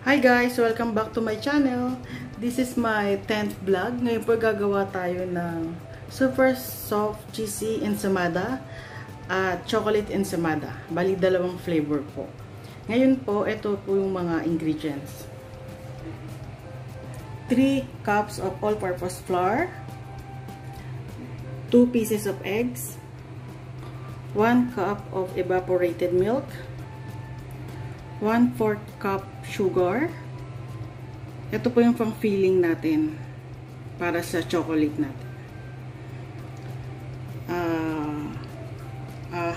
Hi guys! Welcome back to my channel. This is my 10th vlog. Ngayon po gagawa tayo ng super soft cheesy ensaymada at chocolate ensaymada. Bali dalawang flavor po. Ngayon po, ito po yung mga ingredients. 3 cups of all-purpose flour, 2 pieces of eggs, 1 cup of evaporated milk, 1/4 cup sugar. Ito po yung pang filling natin para sa chocolate natin.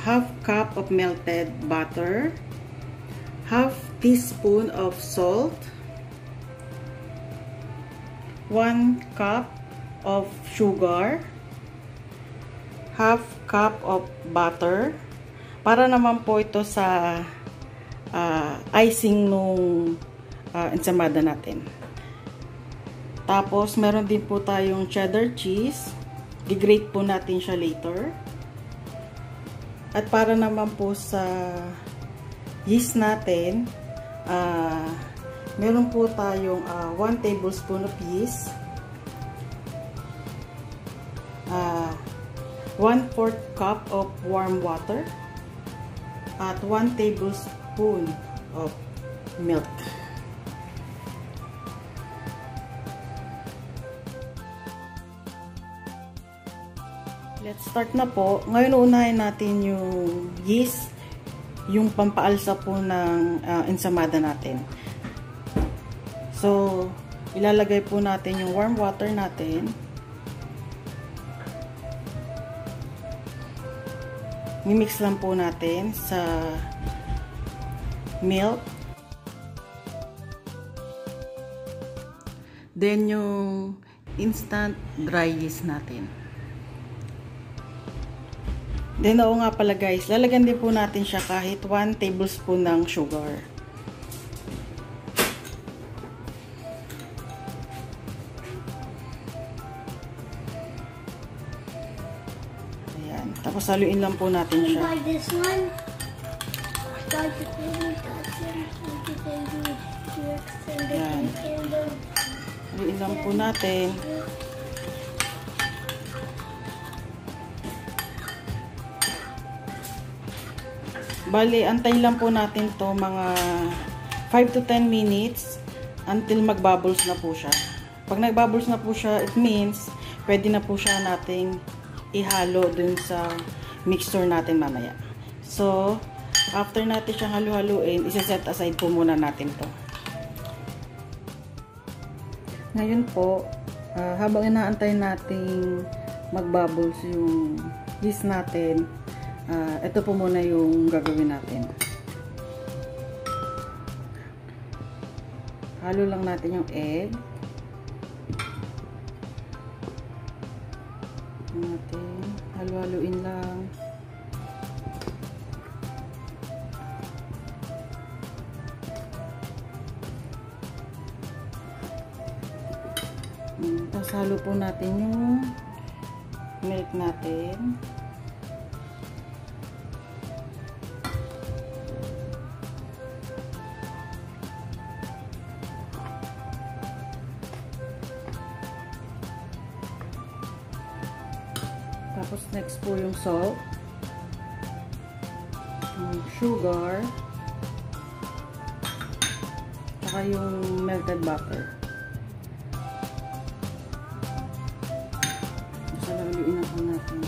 Half cup of melted butter, half teaspoon of salt, 1 cup of sugar, half cup of butter. Para naman po ito sa icing nung ensaymada natin. Tapos, meron din po tayong cheddar cheese. I-grate po natin siya later. At para naman po sa yeast natin, meron po tayong 1 tablespoon of yeast, 1/4 cup of warm water, at 1 tablespoon of milk. Let's start na po. Ngayon unahin natin yung yeast, yung pampaalsa po ng ensaymada natin. So, ilalagay po natin yung warm water natin. I-mix lang po natin sa milk. Then, yung instant dry yeast natin. Then, oo nga pala guys, lalagyan din po natin siya kahit 1 tablespoon ng sugar. Ayan. Tapos, haluin lang po natin siya. Ayan. Haluin lang po natin. Bali, antayin lang po natin to mga 5 to 10 minutes until magbubbles na po siya. Pag nagbubbles na po siya, it means pwede na po siya nating ihalo dun sa mixture natin mamaya. So, after natin siyang halu-haluin, isa-set aside po muna natin to. Ngayon po, habang inaantay nating magbubbles yung yeast natin, ito po muna yung gagawin natin. Halo lang natin yung egg. Halo-haluin lang. Tapos halo po natin yung milk natin. Tapos next po yung salt, yung sugar, saka yung melted butter. Haluin na po natin.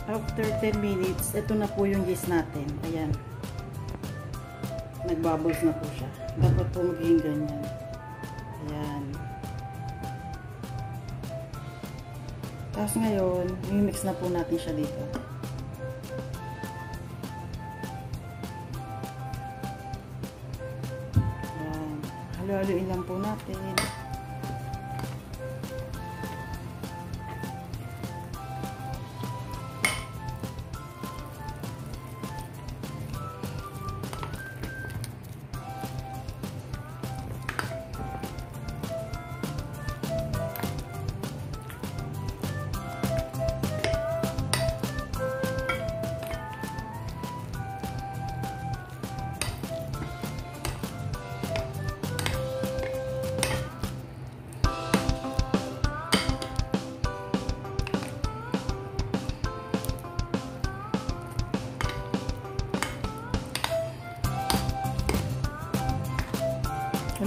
After 10 minutes, ito na po yung yeast natin. Ayan. Nagbubbles na po siya. Dapat po magiging ganyan. Ayan. Tapos ngayon, i-mix na po natin siya dito. Ayan. Halo-haloin lang po natin.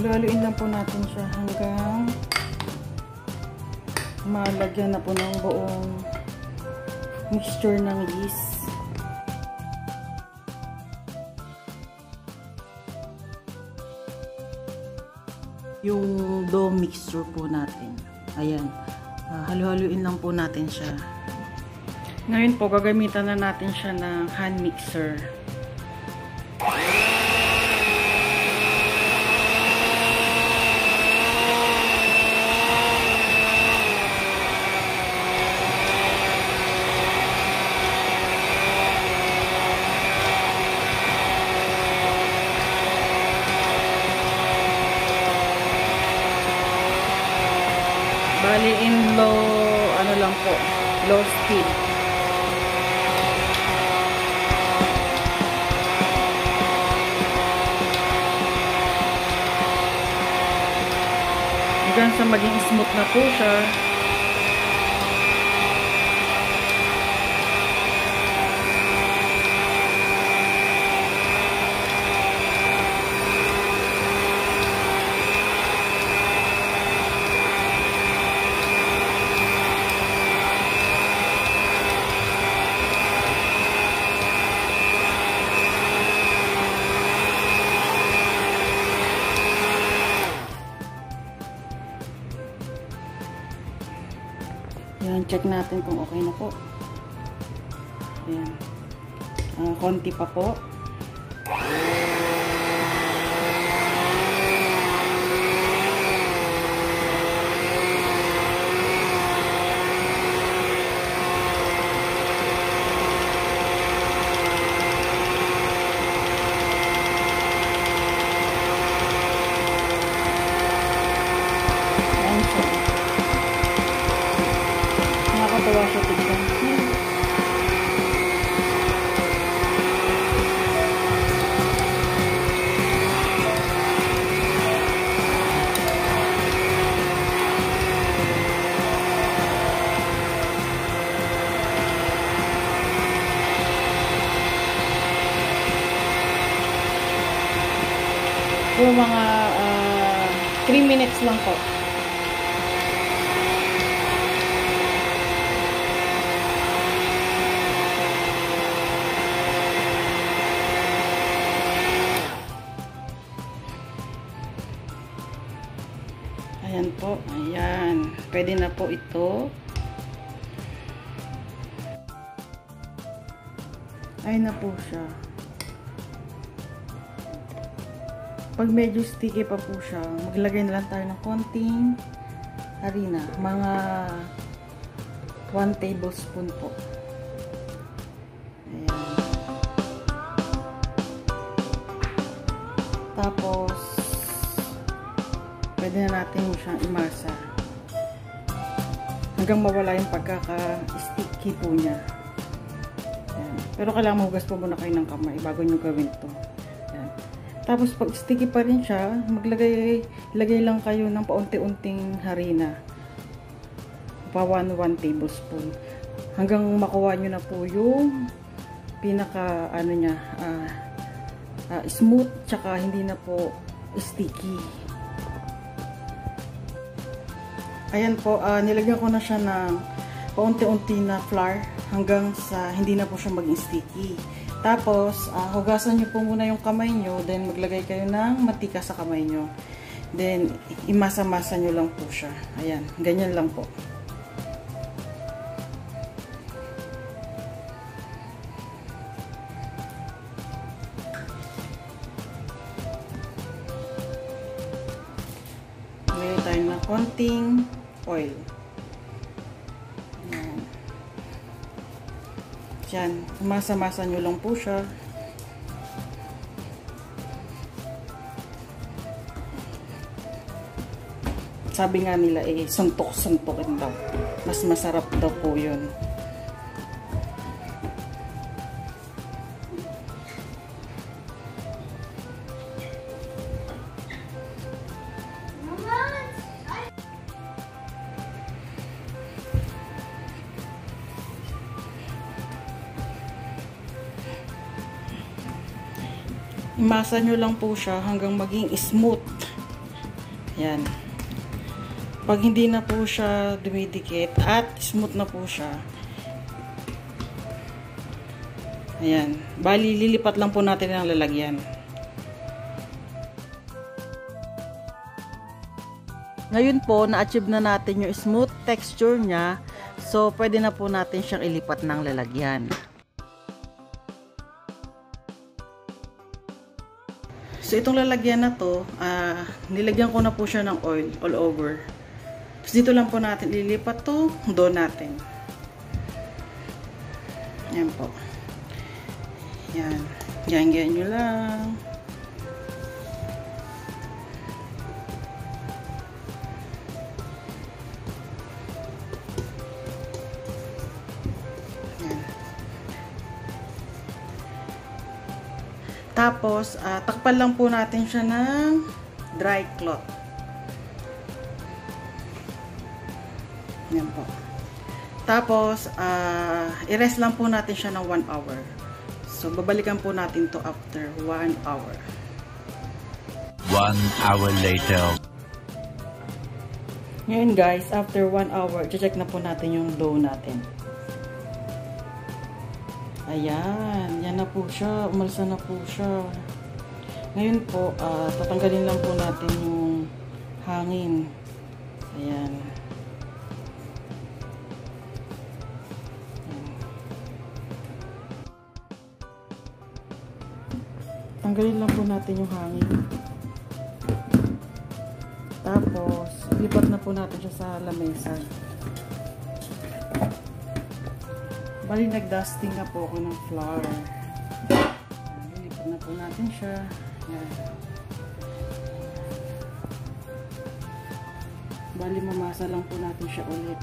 Halu-haluin lang po natin siya hanggang malagyan na po ng buong mixture ng yeast. Yung dough mixture po natin. Ayan. Halu-haluin lang po natin siya. Ngayon po, gagamitan na natin siya ng hand mixer. Bali in low, ano lang po, low speed. Hanggang sa maging smooth na po siya. Yan, check natin kung okay na po. Ayan. Konti pa po. Nakakatawa siya tignan. So, mga 3 minutes lang po. Ayan po, ayan. Pwede na po ito. Ayan na po siya. Pag medyo sticky pa po siya, maglagay na lang tayo ng konting harina. Mga 1 tablespoon po. Ayan. Tapos, pwede na natin siyang imasa hanggang mawala yung pagkaka-sticky po niya. Ayan. Pero kailangan mahugas po muna kayo ng kamay bago nyo gawin ito. Ayan. Tapos pag sticky pa rin siya, lagay lang kayo ng paunti-unting harina. Pa 1 tablespoon. Hanggang makuha nyo na po yung pinaka ano niya, smooth tsaka hindi na po sticky. Ayan po, nilagyan ko na siya ng paunti-unti na flour hanggang sa hindi na po siya maging sticky. Tapos, hugasan nyo po muna yung kamay nyo, then maglagay kayo ng mantika sa kamay nyo. Then, imasa-masa nyo lang po siya. Ayan, ganyan lang po. Lagay tayo ng konting oil. Ayan. Diyan, umasa-masa nyo lang po siya. Sabi nga nila suntok-suntokin daw. Mas masarap daw po yun. Imasa nyo lang po siya hanggang maging smooth. Yan. Pag hindi na po siya dumidikit at smooth na po siya, ayan, bali lilipat lang po natin ang lalagyan. Ngayon po, na-achieve na natin yung smooth texture niya. So, pwede na po natin siyang ilipat ng lalagyan. So, itong lalagyan na to, nilagyan ko na po siya ng oil all over. Tapos, dito lang po natin lilipat to dough natin. Yan po. Yan. Ganyan nyo lang. Yan. Tapos, takpan lang po natin siya ng dry cloth. Yan po. Tapos, i-rest lang po natin siya ng 1 hour. So, babalikan po natin to after 1 hour. 1 hour later. Ngayon guys, after 1 hour, check na po natin yung dough natin. Ayan, yan na po siya. Umalsa na po siya. Ngayon po, tatanggalin lang po natin yung hangin. Ayan. Tanggalin lang po natin yung hangin. Tapos, lipat na po natin siya sa lamesa. Bali, nag-dusting na po ako ng flour. Lipat na po natin siya. Yan. Bali, mamasa lang po natin siya ulit.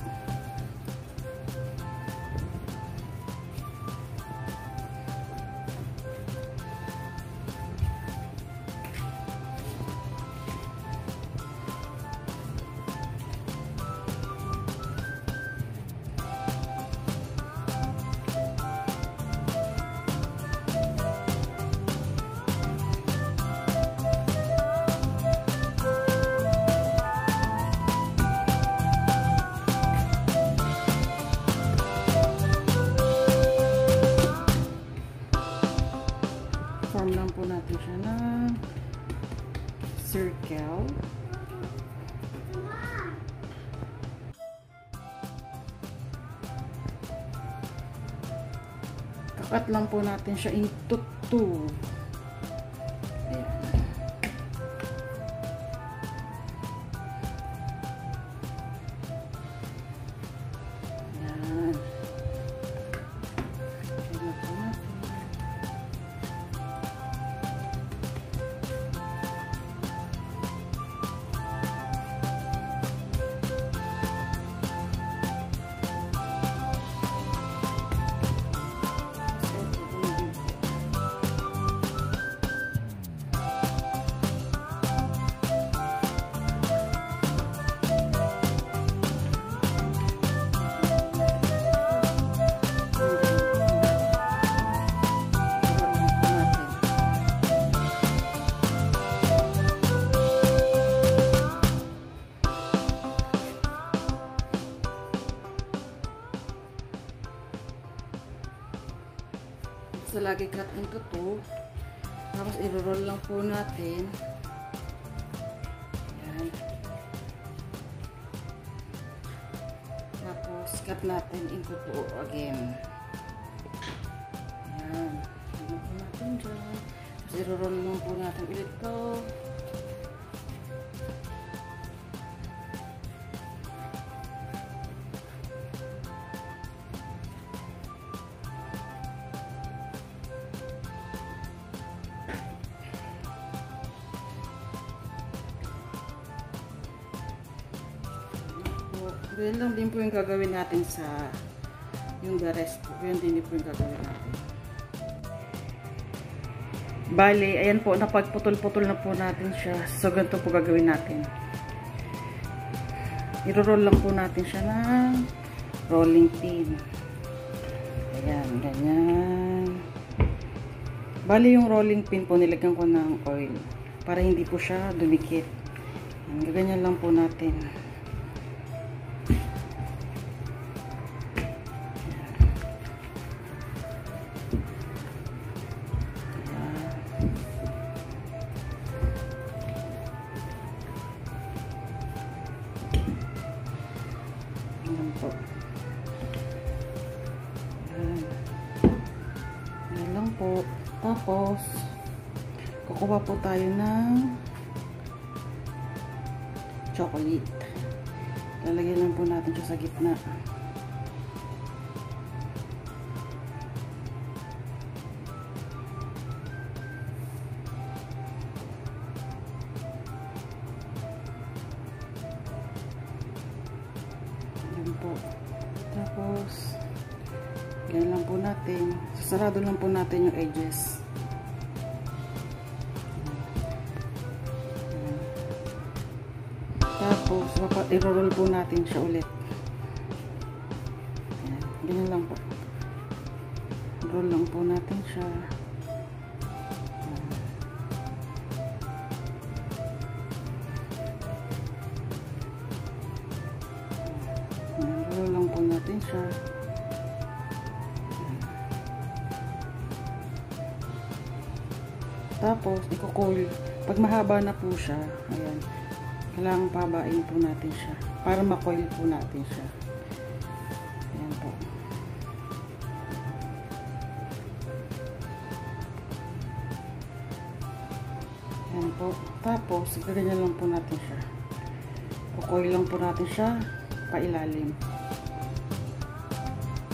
Form lang po natin siya ng circle. Kakat lang po natin siya into 2. Ayan. Ayan. Ayan po natin. So, lagi cut into 2. Tapos, i-roll lang po natin. Ayan. Tapos, cut natin into 2 again. Ayan. Ayan po natin dyan. Tapos, i-roll lang po natin ulit to. Ganyan lang din po yung gagawin natin sa yung the rest po. Ganyan din po yung gagawin natin. Bali, ayan po, napagputol-putol na po natin siya. So, ganito po gagawin natin. I-roll lang po natin siya ng rolling pin. Ayan, ganyan. Bali, yung rolling pin po, nilagyan ko ng oil para hindi po siya dumikit. Ganyan lang po natin. Ayan po. Ayan lang po. Tapos, kukuha po tayo ng chocolate. Lalagyan lang po natin siya sa gitna. Ayan po. Tapos, ganyan lang po natin. Sasarado lang po natin yung edges. Tapos, i-roll po natin siya ulit. Ayan. Ganyan lang po. Roll lang po natin siya. Ayan. Roll lang po natin siya. Tapos, i-coil. Pag mahaba na po siya, ayan. Kailangan pabain po natin siya para ma-coil po natin siya. Ayan po. Ayan po. Tapos, ganyan lang po natin siya. Coil lang po natin siya pailalim.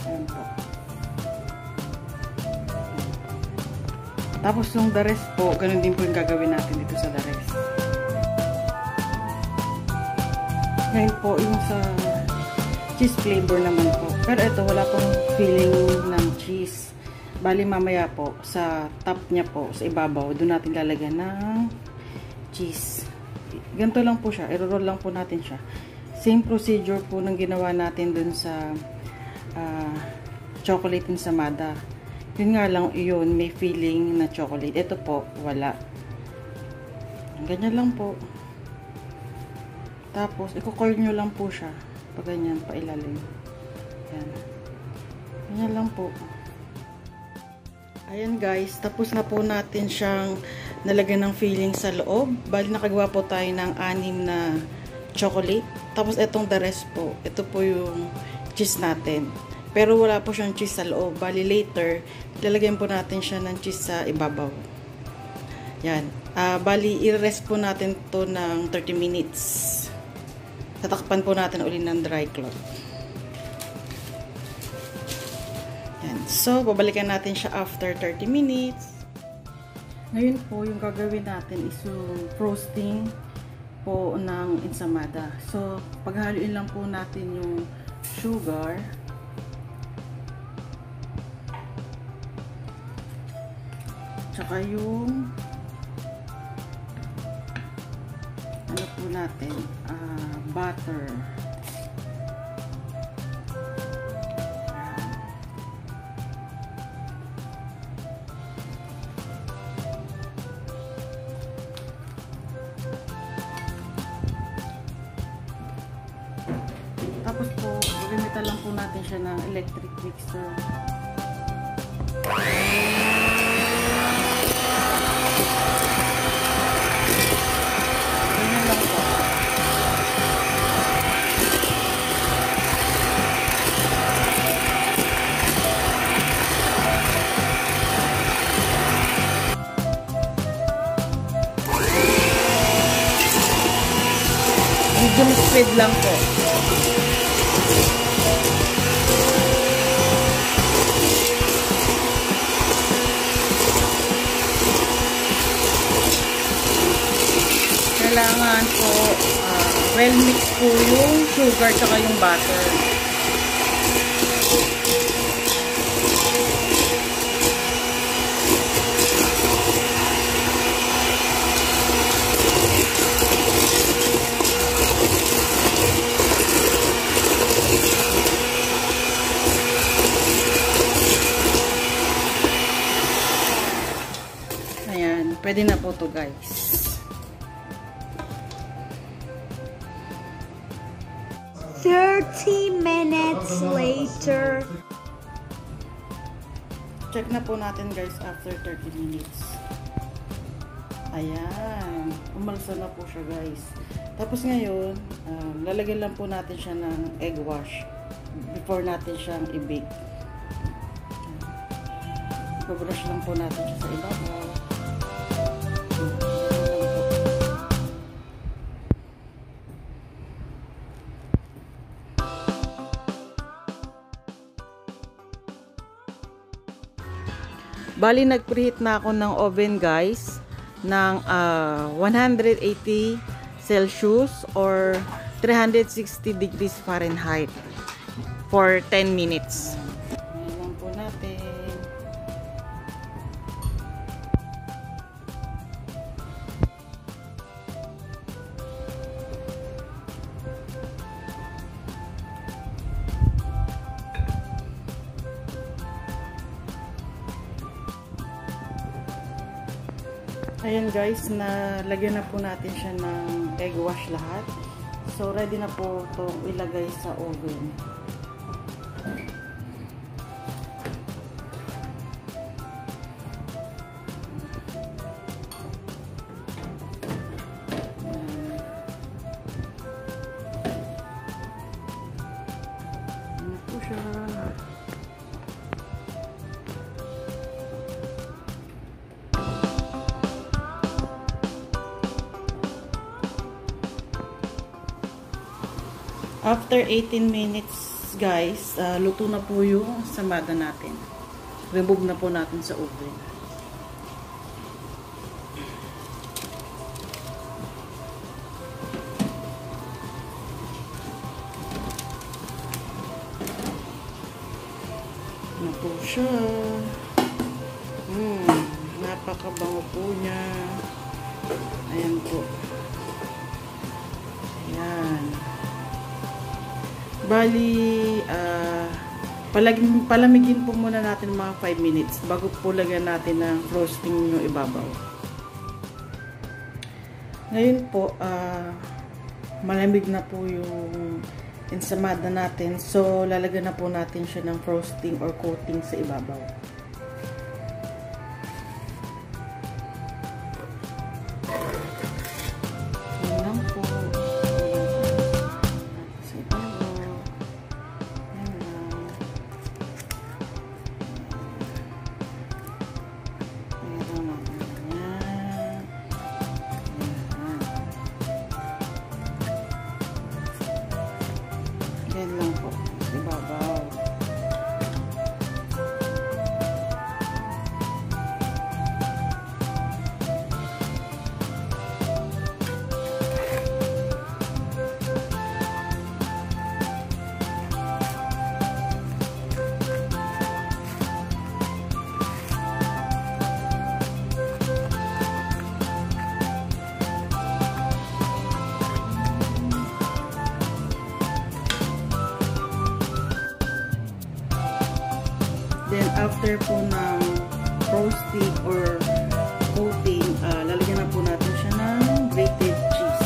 Ayan po. Tapos, yung the rest po, ganun din po yung gagawin natin dito sa the rest. Ngayon po, yung sa cheese flavor naman po. Pero ito, wala pong feeling ng cheese. Bali, mamaya po, sa top niya po, sa ibabaw, doon natin lalagyan ng cheese. Ganito lang po siya. I-roll lang po natin siya. Same procedure po ng ginawa natin doon sa chocolate ensaymada. Yun nga lang, yun, may feeling na chocolate. Ito po, wala. Ganyan lang po. Tapos, i-coil nyo lang po siya. Pag ganyan, pailalim. Ayan. Ganyan lang po. Ayan guys, tapos na po natin siyang nalagyan ng filling sa loob. Bali, nakagawa po tayo ng 6 na chocolate. Tapos, itong the rest po. Ito po yung cheese natin. Pero wala po siyang cheese sa loob. Bali, later, lalagyan po natin siya ng cheese sa ibabaw. Yan. Bali, i-rest po natin to ng 30 minutes. Tatakpan po natin uli ng dry cloth. Yan. So, babalikan natin siya after 30 minutes. Ngayon po, yung gagawin natin is yung frosting po ng ensaymada. So, paghaluin lang po natin yung sugar. Tsaka yung ano po natin, butter. Tapos po, gamitan lang po natin siya ng electric mixer. Ganyan lang po. Medium speed lang po. Kailangan po well mix po yung sugar tsaka yung butter. Ayan, pwede na po to guys. 30 minutes later. Check na po natin guys after 30 minutes. Ayan. Umalsa na po siya guys. Tapos ngayon, lalagyan lang po natin siya ng egg wash before natin siyang i-bake. Pabrush lang po natin siya sa ibabaw. Bali, nag-preheat na ako ng oven guys ng 180 Celsius or 360 degrees Fahrenheit for 10 minutes. Ngayon lang po natin. Ayan guys, lagyan na po natin siya ng egg wash lahat. So ready na po itong ilagay sa oven. Ayan na po siya. After 18 minutes, guys, luto na po yung samada natin. Remove na po natin sa oven. Na po siya. Napakabango po niya. Ayan po. Ayan. Bali, palamigin po muna natin mga 5 minutes bago po lagyan natin ng frosting yung ibabaw. Ngayon po, malamig na po yung ensamada natin. So, lalagyan na po natin siya ng frosting or coating sa ibabaw. Yan lang po. Ibabaw. Then, after po ng frosting or coating, lalagyan na po natin siya ng grated cheese.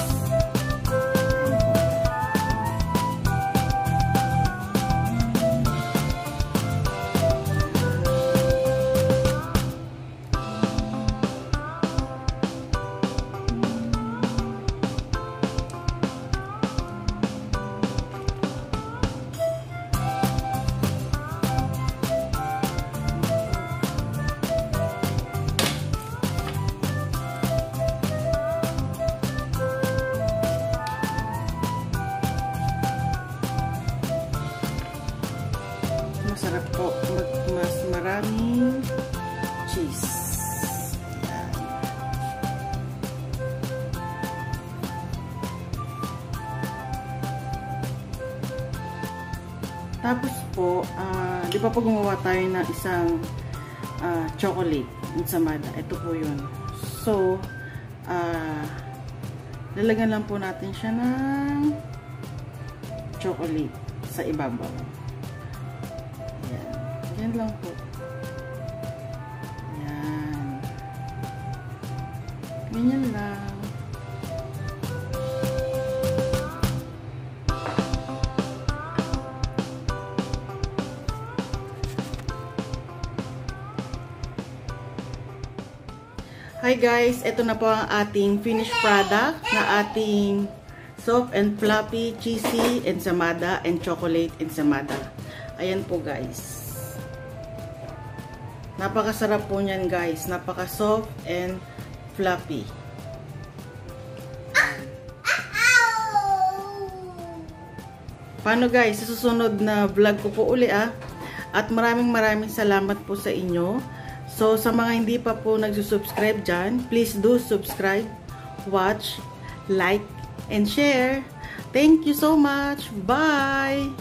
Masarap po mas maraming cheese. Ayan. Tapos po, di ba po gumawa tayo ng isang chocolate ensamada. Ito po yun. So, lalagyan lang po natin siya ng chocolate sa ibabaw. Yan lang po. Yan. Ganyan lang. Hi guys, ito na po ang ating finished product na ating soft and fluffy, cheesy ensamada and chocolate ensamada. Ayan po guys. Napakasarap po niyan guys. Napaka soft and fluffy. Paano guys, sa susunod na vlog ko po uli At maraming salamat po sa inyo. So, sa mga hindi pa po nagsusubscribe dyan, please do subscribe, watch, like, and share. Thank you so much. Bye!